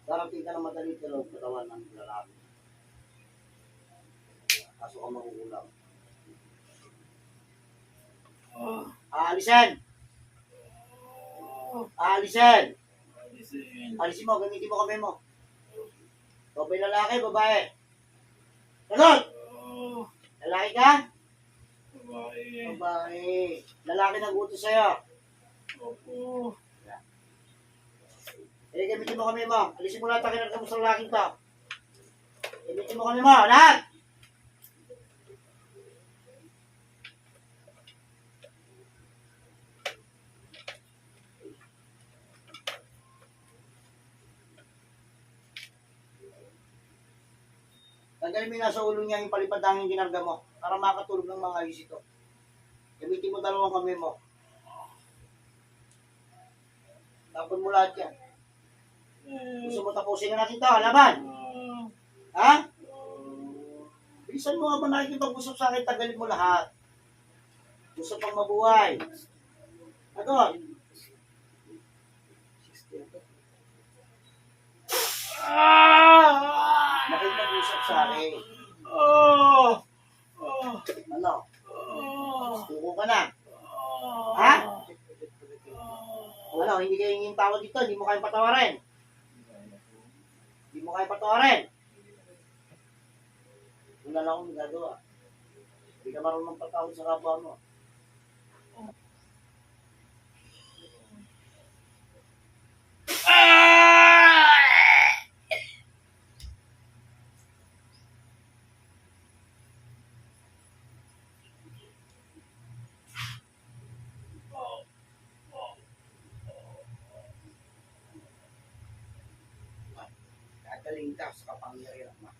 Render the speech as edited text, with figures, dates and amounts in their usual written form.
Darating ka na madali sa loob katawan ng lalaki. Kaso ka makukulang. Aalisin! Aalisin! Alisin mo, gamitin mo kamay mo. Babae lalaki, babae. Ganun! Lalaki ka? Babae. Lalaki nag-utos sa'yo. Opo. Gamitin mo kamay mo. Alisin mo lahat ang kinarga mo sa lalaking to. Gamitin mo kamay mo, lahat! Tanggalin mo yung nasa ulo niya yung palipad ng ginarga mo para makatulog ng mga ayos ito. Gamitin mo dalawang kamay mo. Tapon mo lahat yan. Gusto mo tapusin na natin ito, laban? Ha? Bilisan mo nga ba nakikipag-usap sa akin, tanggalin mo lahat. Gusto pang mabuhay. Agad. Nakipag-usap sa akin. Ano? Suko ka na. Ha? Ano, hindi kayo hingin tawad dito, hindi mo kayang patawarin. Hindi mo kayang patawarin. Wala lang akong gagawa. Hindi ka marunong patawad sa kapwa mo. Kagaling ka sa kapangyarihan mo.